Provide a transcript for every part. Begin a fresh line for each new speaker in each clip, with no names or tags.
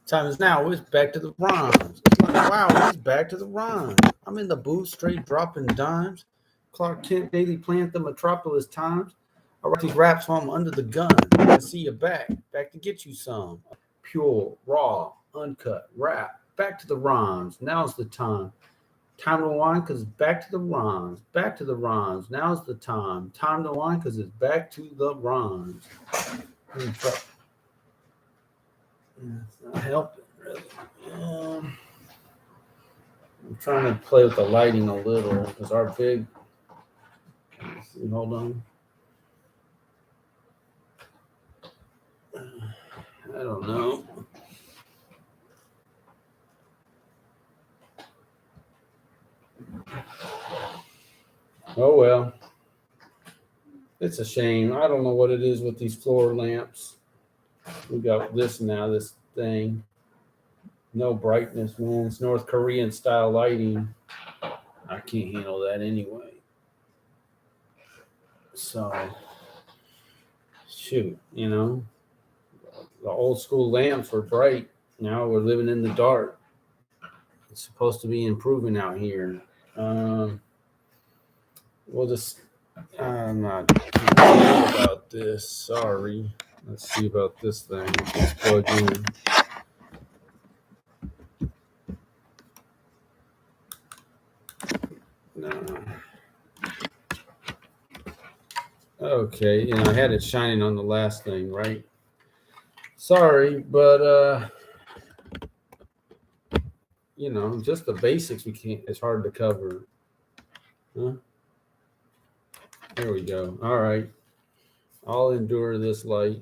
Time is now. It's back to the rhymes. It's like, wow, it's back to the rhymes. I'm in the booth, straight dropping dimes. Clark Kent, Daily Plant, the Metropolis Times. I write these raps while I'm under the gun. I see you back to get you some. Pure, raw, uncut rap. Back to the rhymes. Now's the time. Time to whine because it's back to the rhymes. Back to the rhymes. Now's the time. Time to whine because it's back to the rhymes. It's not helping, really. Um, I'm trying to play with the lighting a little because our big. See, hold on. I don't know. Oh well, it's a shame. I don't know what it is with these floor lamps. We got this now, this thing. No brightness, man. It's North Korean style lighting. I can't handle that anyway. So, shoot, the old school lamps were bright. Now we're living in the dark. It's supposed to be improving out here. We'll just, I'm not sure about this. Sorry. Let's see about this thing. Let's plug in. No. Okay, I had it shining on the last thing, right? Sorry, but just the basics we can't. It's hard to cover. Huh? There we go. All right, I'll endure this light.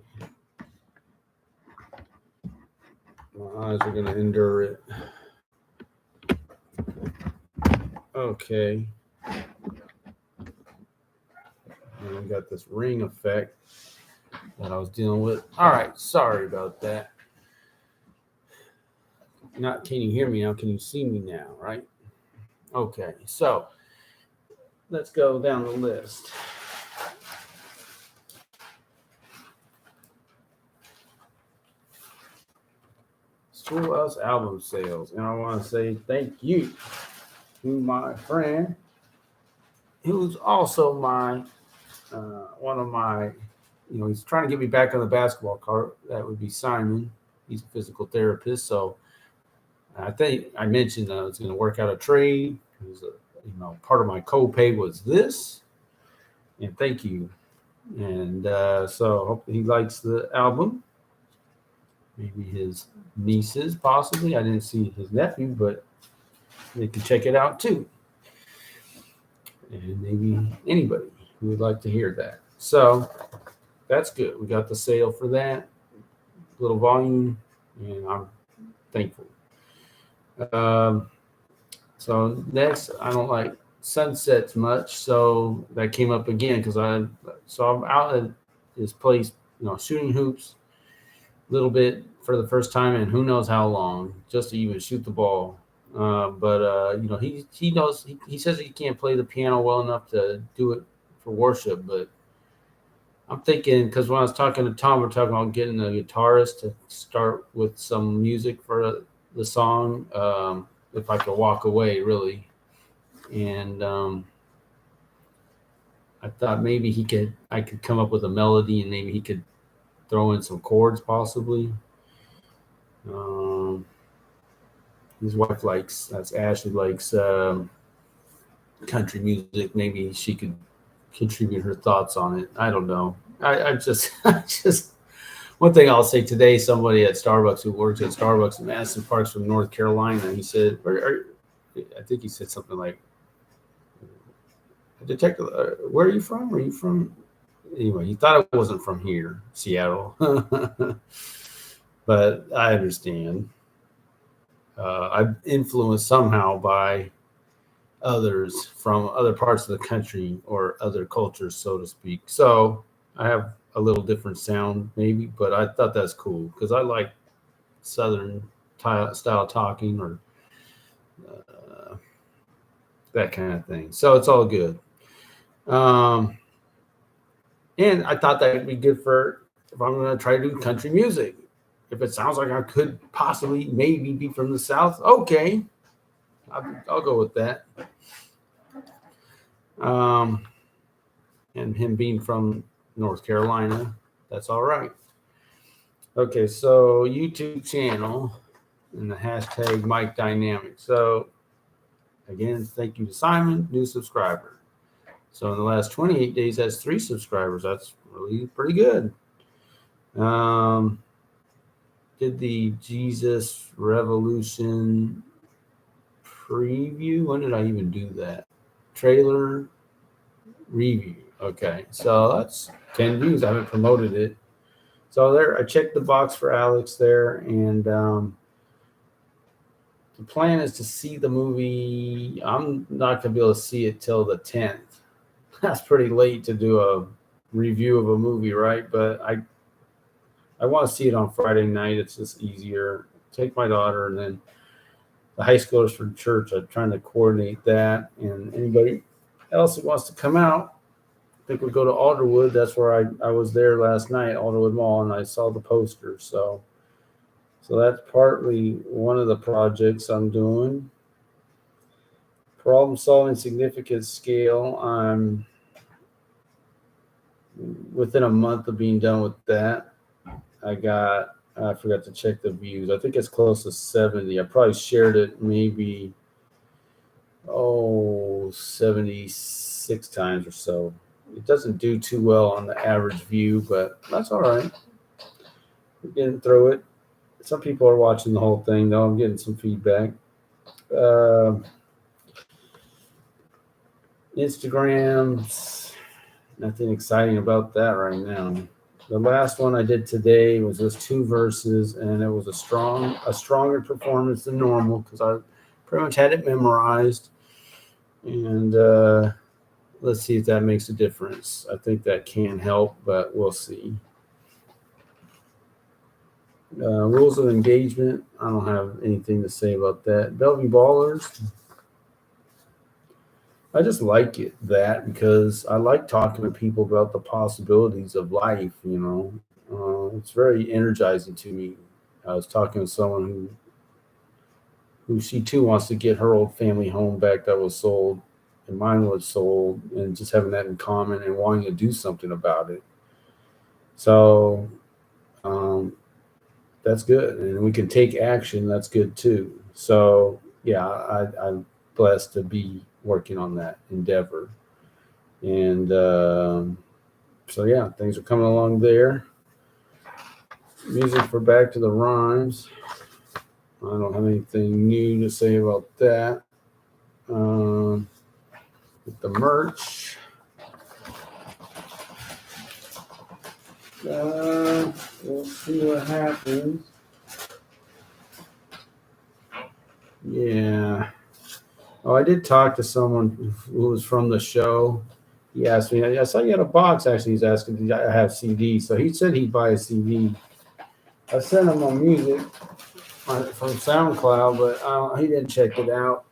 My eyes are gonna endure it. Okay. And we got this ring effect that I was dealing with. All right, sorry about that. Not can you hear me now? Can you see me now? Right? Okay, so let's go down the list. Schoolhouse album sales, and I want to say thank you to my friend, who's also my one of my, he's trying to get me back on the basketball cart. That would be Simon. He's a physical therapist, so I think I mentioned I was going to work out a trade. Part of my copay was this, and thank you. And so hopefully he likes the album. Maybe his nieces, possibly. I didn't see his nephew, but they can check it out too. And maybe anybody who would like to hear that. So that's good. We got the sale for that little volume, and I'm thankful. So next, I don't like sunsets much, so that came up again because I'm out at this place, shooting hoops a little bit for the first time in who knows how long, just to even shoot the ball. But he knows he says he can't play the piano well enough to do it for worship. But I'm thinking, because when I was talking to Tom, we're talking about getting a guitarist to start with some music for the song. If I could walk away, really, and I thought maybe I could come up with a melody, and maybe he could throw in some chords, possibly. His wife that's Ashley likes country music. Maybe she could contribute her thoughts on it. I don't know. I just one thing I'll say today. Somebody at Starbucks who works at Starbucks in Madison Parks from North Carolina. He said, I think he said something like, "Detective, where are you from? Are you from?" Anyway, he thought it wasn't from here, Seattle. But I understand. I'm influenced somehow by others from other parts of the country or other cultures, so to speak. So I have a little different sound, maybe, but I thought that's cool because I like Southern style talking or that kind of thing. So it's all good. And I thought that would be good for if I'm going to try to do country music. if it sounds like I could possibly maybe be from the South, okay, I'll go with that. And him being from North Carolina, that's all right. Okay, so YouTube channel and the hashtag Mike Dynamic. So again, thank you to Simon, new subscriber. So in the last 28 days, that's 3 subscribers. That's really pretty good. Did the Jesus Revolution preview? When did I even do that? Trailer review. Okay, so that's 10 views. I haven't promoted it. So there, I checked the box for Alex there, and the plan is to see the movie. I'm not gonna be able to see it till the 10th. That's pretty late to do a review of a movie, right? But I want to see it on Friday night. It's just easier. Take my daughter, and then the high schoolers from church. I'm trying to coordinate that, and anybody else that wants to come out. I think we go to Alderwood. That's where I was there last night, Alderwood Mall, and I saw the poster. So that's partly one of the projects I'm doing. Problem solving significant scale. I'm within a month of being done with that. I forgot to check the views. I think it's close to 70. I probably shared it maybe 76 times or so. It doesn't do too well on the average view, but that's all right. We're getting through it. Some people are watching the whole thing, though. I'm getting some feedback. Instagrams, nothing exciting about that right now. The last one I did today was just 2 verses, and it was a stronger performance than normal because I pretty much had it memorized. And let's see if that makes a difference. I think that can help, but we'll see. Rules of engagement. I don't have anything to say about that. Bellevue Ballers. I just like that because I like talking to people about the possibilities of life. It's very energizing to me. I was talking to someone who she too wants to get her old family home back that was sold, and mine was sold, and just having that in common and wanting to do something about it. So that's good, and we can take action. That's good too. So yeah, I'm blessed to be working on that endeavor, and so yeah, things are coming along there. Music for Back to the Rhymes. I don't have anything new to say about that. With the merch, we'll see what happens. Yeah. Oh, I did talk to someone who was from the show. He asked me, I saw you had a box, actually. He's asking, did I have CDs? So he said he'd buy a CD. I sent him my music from SoundCloud, but he didn't check it out.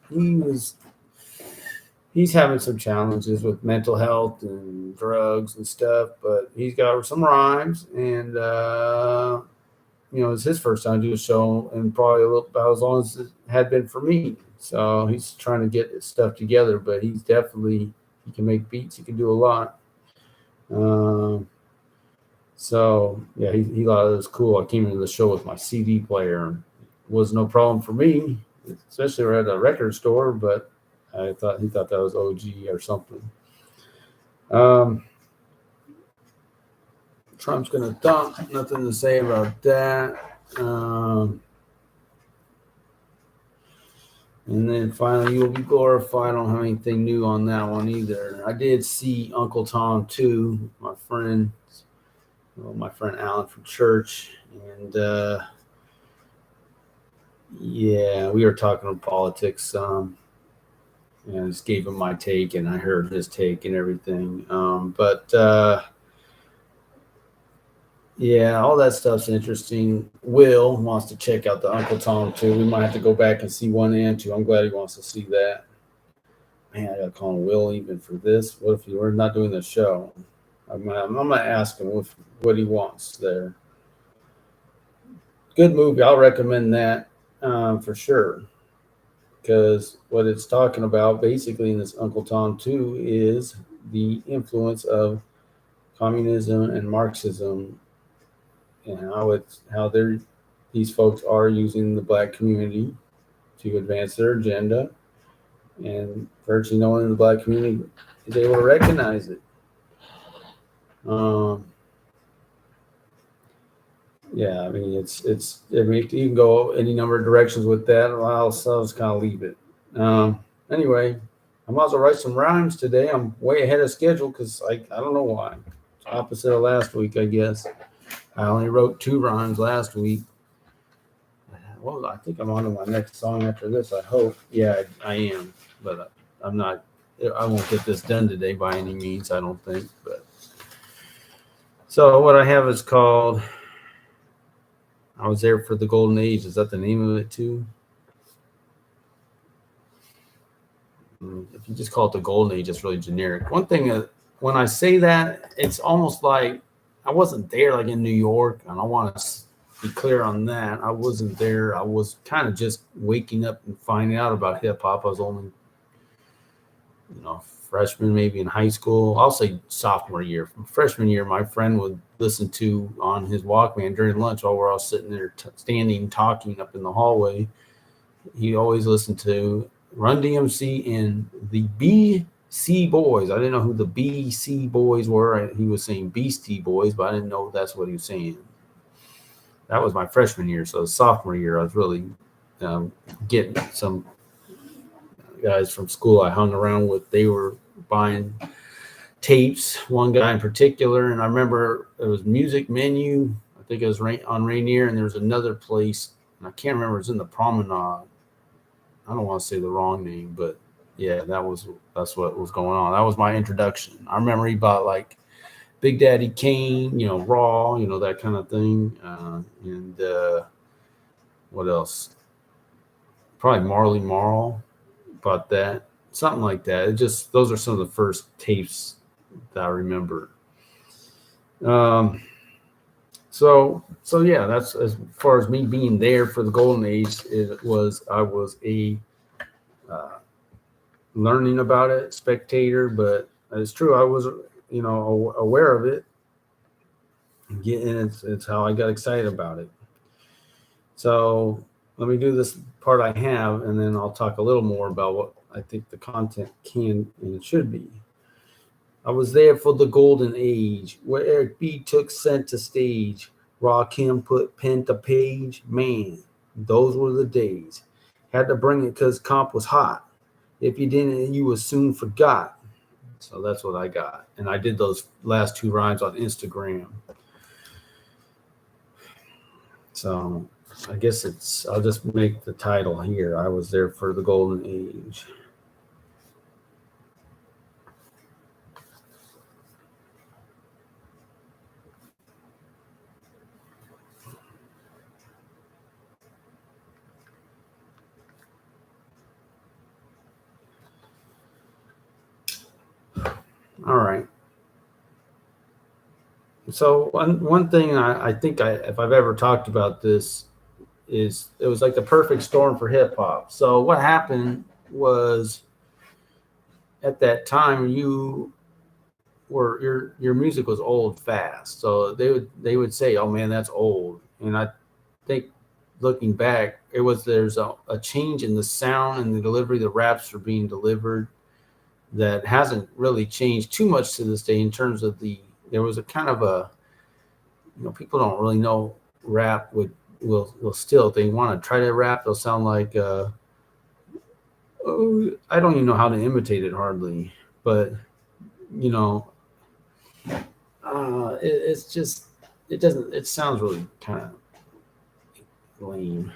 He's having some challenges with mental health and drugs and stuff, but he's got some rhymes, and it's his first time to do a show, and probably about as long as it had been for me. So he's trying to get his stuff together, but he can make beats. He can do a lot. So yeah, he thought it was cool. I came into the show with my CD player. It was no problem for me, especially we're at a record store, but he thought that was OG or something. Trump's gonna dump. Nothing to say about that. And then finally, You Will Be Glorified. I don't have anything new on that one either. I did see Uncle Tom 2, my friend Alan from church, and yeah, we were talking about politics. And I just gave him my take, and I heard his take and everything. Yeah, all that stuff's interesting. Will wants to check out the Uncle Tom 2. We might have to go back and see 1 and 2. I'm glad he wants to see that. Man, I gotta call him Will even for this. What if we're not doing the show? I'm gonna ask him what he wants there. good movie. I'll recommend that for sure. Because what it's talking about basically in this Uncle Tom 2 is the influence of communism and Marxism, and how these folks are using the black community to advance their agenda, and virtually no one in the black community is able to recognize it. Um, yeah, I mean you can go any number of directions with that. I'll just kind of leave it. Anyway, I might as well write some rhymes today. I'm way ahead of schedule because I don't know why. It's opposite of last week, I guess. I only wrote 2 rhymes last week. Well, I think I'm on to my next song after this. I hope. Yeah, I am, but I'm not. I won't get this done today by any means. I don't think. But so what I have is called "I Was There for the Golden Age." Is that the name of it too? If you just call it the Golden Age, it's really generic. One thing, when I say that, it's almost like I wasn't there, like in New York, and I want to be clear on that. I wasn't there. I was kind of just waking up and finding out about hip hop. I was only, freshman, maybe in high school. I'll say sophomore year. From freshman year, my friend would listen to on his Walkman during lunch while we're all sitting there standing, talking up in the hallway. He always listened to Run DMC and the BC Boys. I didn't know who the BC Boys were. He was saying Beastie Boys, but I didn't know that's what he was saying. That was my freshman year. So sophomore year, I was really getting some guys from school I hung around with. They were buying tapes, one guy in particular. And I remember it was Music Menu. I think it was on Rainier, and there was another place, and I can't remember. It was in the Promenade. I don't want to say the wrong name, but yeah, that's what was going on. That was my introduction. I remember he bought like Big Daddy Kane, Raw, that kind of thing. And what else? Probably Marley Marl bought that, something like that. Those are some of the first tapes that I remember. So yeah, that's as far as me being there for the Golden Age. I was a learning about it, spectator, but it's true. I was, aware of it. And it's how I got excited about it. So let me do this part I have, and then I'll talk a little more about what I think the content can and it should be. I was there for the Golden Age, where Eric B took center stage. Rakim put pen to page. Man, those were the days. Had to bring it because comp was hot. If you didn't, you was soon forgot. So that's what I got. And I did those last 2 rhymes on Instagram. So I guess I'll just make the title here. I was there for the Golden Age. All right. So one thing I think if I've ever talked about this is it was like the perfect storm for hip hop. So what happened was at that time your music was old fast. So they would say, "Oh man, that's old." And I think looking back, there's a change in the sound and the delivery. The raps are being delivered that hasn't really changed too much to this day in terms of there was a kind of a, people don't really know rap will still, if they want to try to rap, they'll sound like, I don't even know how to imitate it hardly, but it sounds really kind of lame,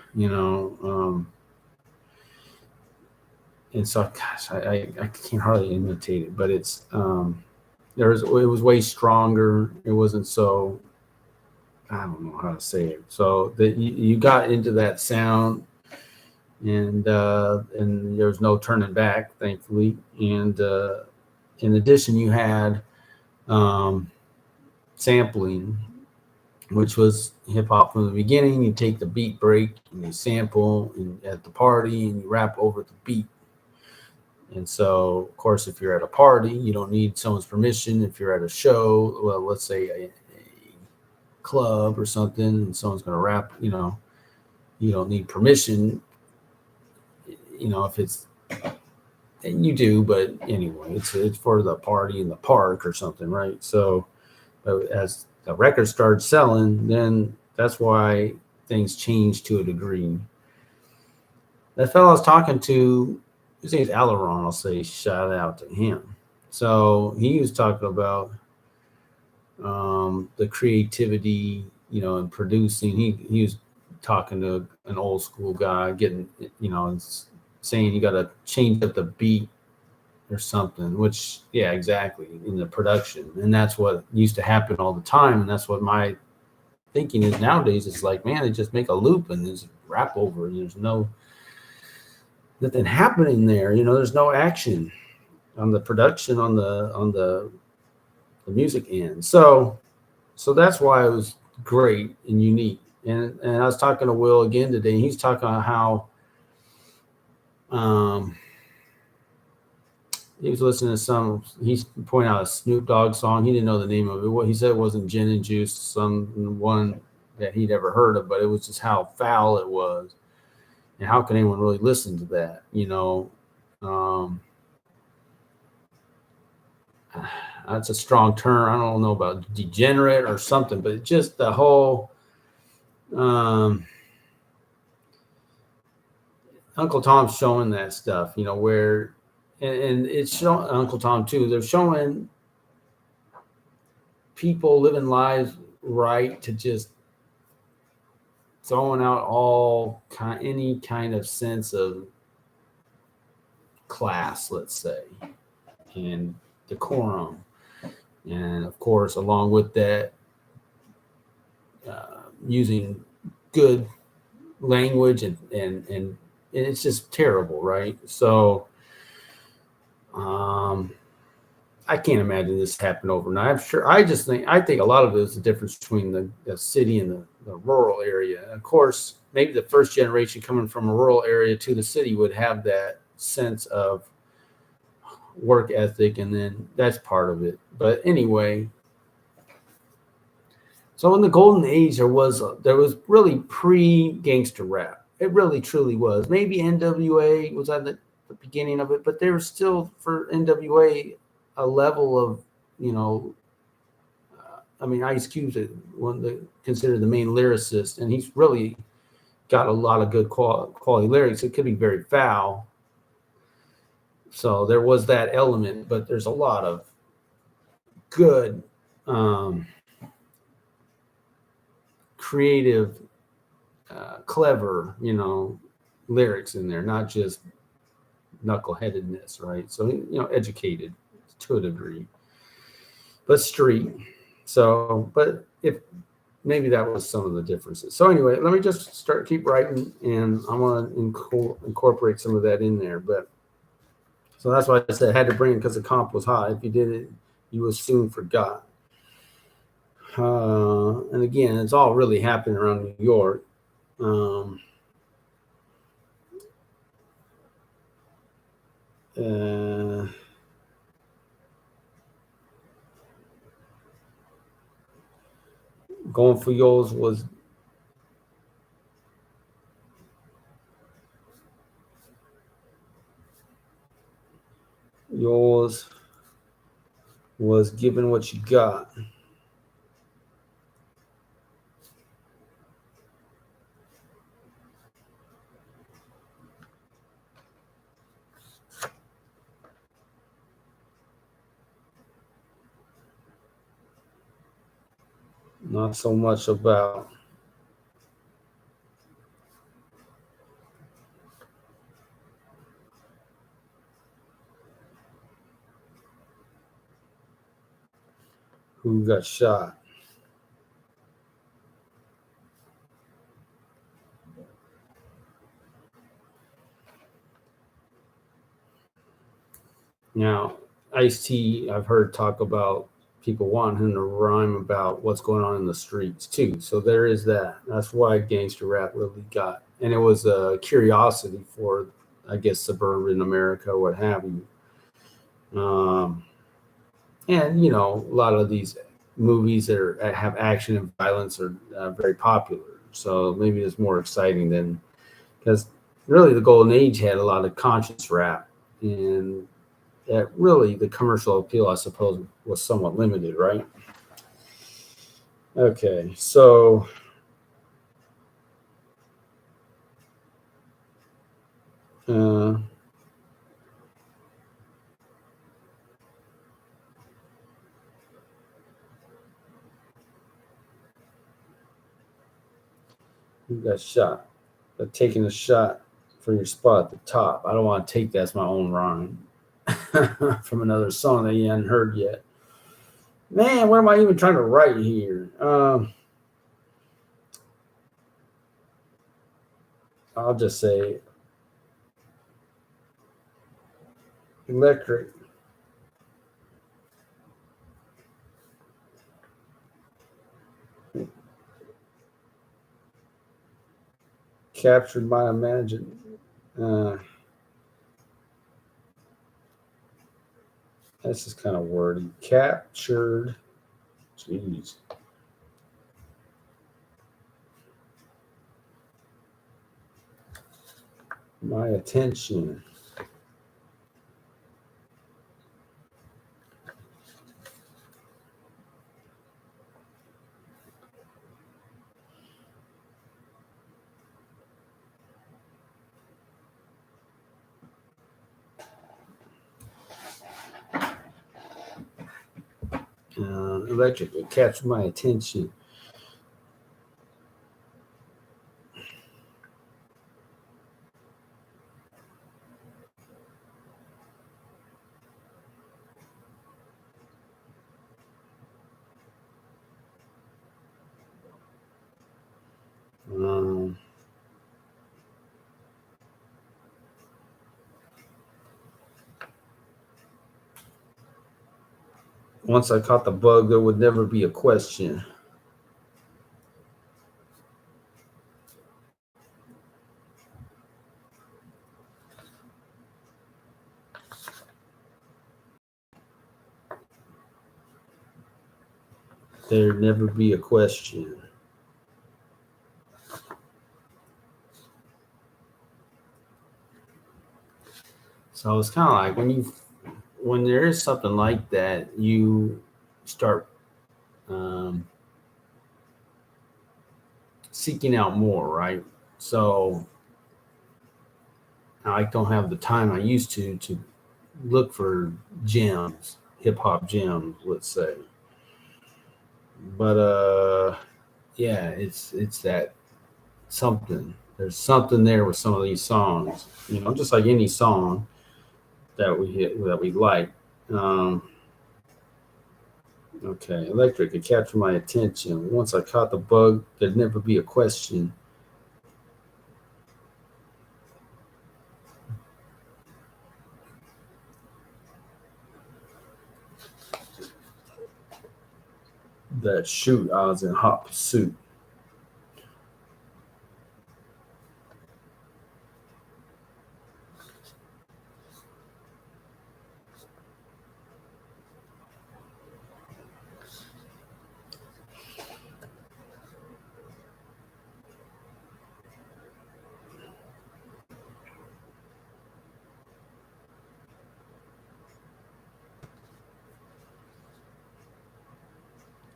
and so, gosh, I can't hardly imitate it, but it was way stronger. It wasn't so, I don't know how to say it. So that you got into that sound, and there was no turning back, thankfully. And in addition, you had sampling. which was hip hop from the beginning. You take the beat break and you sample at the party and you rap over the beat. And so, of course, if you're at a party, you don't need someone's permission. If you're at a show, well, let's say a club or something, and someone's going to rap, you don't need permission. If it's, and you do, but anyway, it's for the party in the park or something, right? So, as the record started selling, then that's why things changed to a degree. That fellow I was talking to, his name's Alaron. I'll say shout out to him. So he was talking about the creativity, and producing. He was talking to an old school guy, getting, saying you got to change up the beat or something. Which, yeah, exactly, in the production, and that's what used to happen all the time, and that's what my thinking is nowadays. It's like, man, they just make a loop and there's rap over, and there's nothing happening there. There's no action on the production on the music end. So that's why it was great and unique. And I was talking to Will again today, and he's talking about how he was listening to he's pointing out a Snoop Dogg song. He didn't know the name of it. What he said it wasn't Gin and Juice, some one that he'd ever heard of, but it was just how foul it was. And how can anyone really listen to that? That's a strong term. I don't know about degenerate or something, but just the whole Uncle Tom's showing that stuff, where, and it's showing Uncle Tom too. They're showing people living lives right to just throwing out any kind of sense of class, let's say, and decorum. And of course, along with that, using good language and it's just terrible, right? So I can't imagine this happened overnight. I'm sure. I think a lot of it is the difference between the city and the rural area. Of course, maybe the first generation coming from a rural area to the city would have that sense of work ethic, and then that's part of it. But anyway, so in the golden age, there was really pre-gangster rap. It really truly was. Maybe NWA was at the beginning of it, but there was still, for NWA, a level of, Ice Cube's considered the main lyricist, and he's really got a lot of good quality lyrics. It could be very foul. So there was that element, but there's a lot of good creative, clever, lyrics in there, not just knuckleheadedness, right? So, educated to a degree, but street. So, but if maybe that was some of the differences. So anyway, let me just keep writing, and I want to incorporate some of that in there. But so that's why I said I had to bring it, because the comp was high. If you did it, you was soon forgot. And again, it's all really happening around New York. Going for yours was giving what you got. Not so much about who got shot. Now, Ice-T, I've heard talk about people want him to rhyme about what's going on in the streets too. So there is that. That's why gangster rap really got, and it was a curiosity for, I guess, suburban America, what have you. And a lot of these movies that have action and violence are very popular. So maybe it's more exciting than, because really the golden age had a lot of conscious rap, and that really the commercial appeal, I suppose, was somewhat limited, right? Okay, so uh, you got shot, but taking a shot for your spot at the top. I don't want to take that as my own rhyme from another song that you hadn't heard yet. Man, what am I even trying to write here? I'll just say electric captured my imagine. Uh, this is kind of wordy. Captured. Jeez. My attention. Electric. It captured my attention. Um, Once I caught the bug, there would never be a question. There'd never be a question. So it's kind of like when there is something like that, you start um, seeking out more, right? So I don't have the time I used to look for gems, hip hop gems, let's say. But yeah, it's that something. There's something there with some of these songs, just like any song that we hit that we like. Um, okay, electric. It captured my attention. Once I caught the bug, there'd never be a question. That shoot, I was in hot pursuit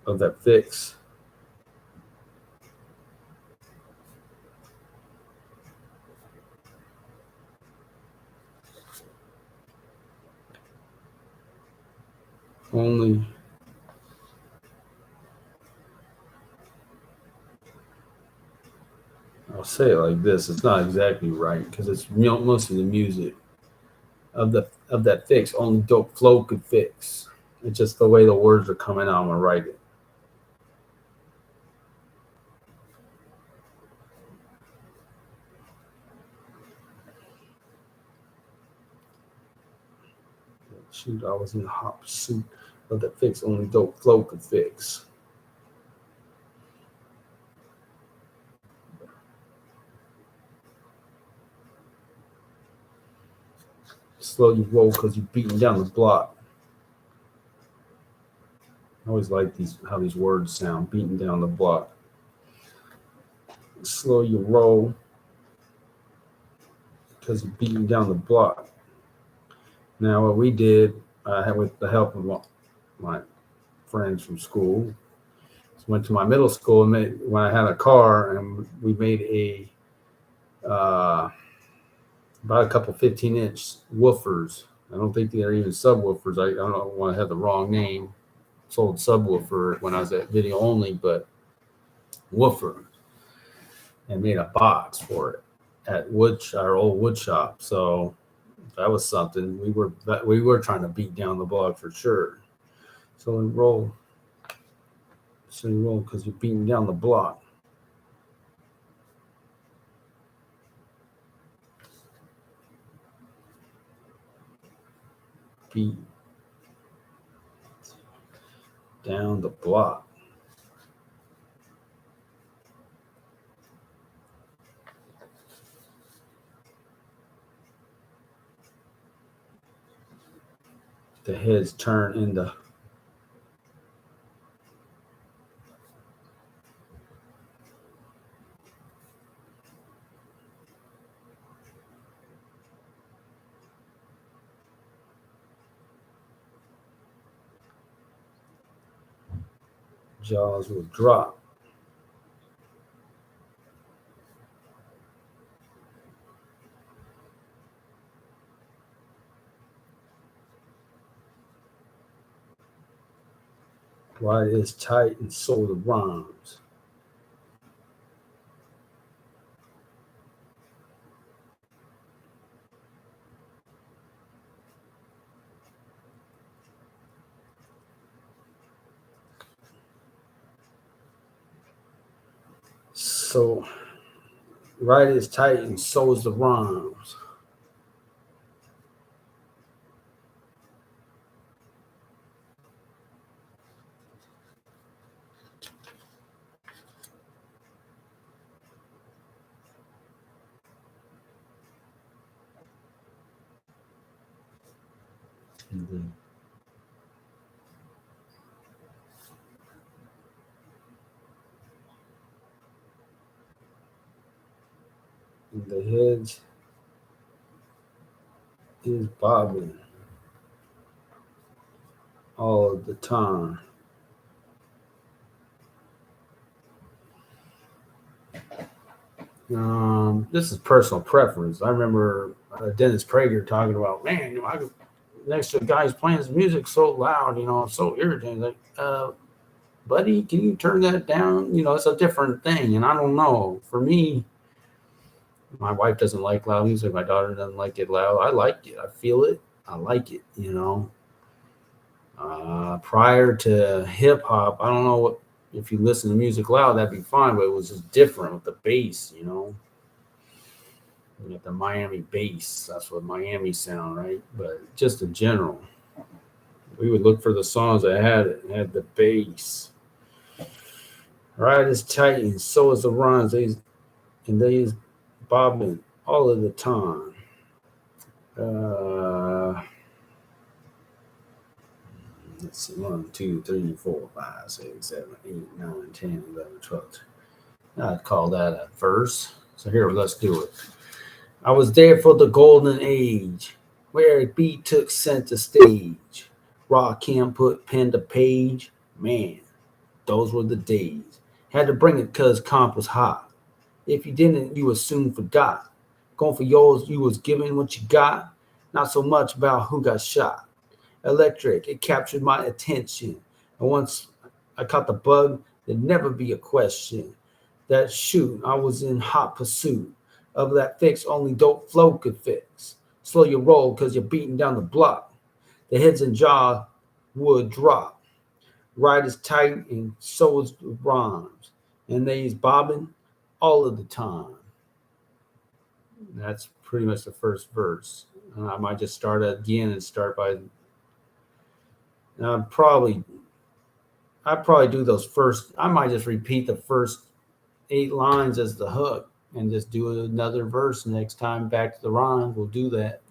of that fix. Only I'll say it like this: it's not exactly right because it's mostly the music of that fix. Only dope flow could fix. It's just the way the words are coming out when I write it. Shoot, I was in hot pursuit. but the fix only dope flow could fix. Slow your roll because you're beating down the block. I always like how these words sound, beating down the block. Slow your roll because you're beating down the block. Now, what we did, with the help of my friends from school, went to my middle school and when I had a car, and we made about a couple 15-inch woofers. I don't think they're even subwoofers. I don't want to have the wrong name. Sold subwoofer when I was at Video Only, but woofer, and made a box for it at our old wood shop. So that was something. We were trying to beat down the block for sure. So you roll because you're beating down the block. Beat down the block. The heads turn into jaws will drop. Why is tight and so the rhymes. So right is tight and so is the rhymes. And the heads is bobbing all of the time. This is personal preference. I remember Dennis Prager talking about, man, next to a guy's playing his music so loud, it's so irritating. Like, buddy, can you turn that down? It's a different thing. And I don't know. For me, my wife doesn't like loud music. My daughter doesn't like it loud. I like it. I feel it. I like it. Prior to hip hop, I don't know what if you listen to music loud, that'd be fine, but it was just different with the bass. You got the Miami bass. That's what Miami sound, right? But just in general, we would look for the songs that had the bass. Right is tight, and so is the runs. They's bobbing all of the time. Let's see, 1, 2, 3, 4, 5, 6, 7, 8, 9, 10, 11, 12. I'd call that a verse. So here, let's do it. I was there for the golden age, where beat took center stage. Rakim put pen to page. Man, those were the days. Had to bring it cause comp was hot. If you didn't, you was soon forgot. Going for yours, you was giving what you got. Not so much about who got shot. Electric, it captured my attention. And once I caught the bug, there'd never be a question. That shoot, I was in hot pursuit of that fix only dope flow could fix. Slow your roll because you're beating down the block. The heads and jaw would drop. Right is tight and so is the rhymes. And they's bobbing all of the time. That's pretty much the first verse. I might just start again and start by And I'd probably do those first. I might just repeat the first 8 lines as the hook and just do another verse next time back to the rhyme. We'll do that.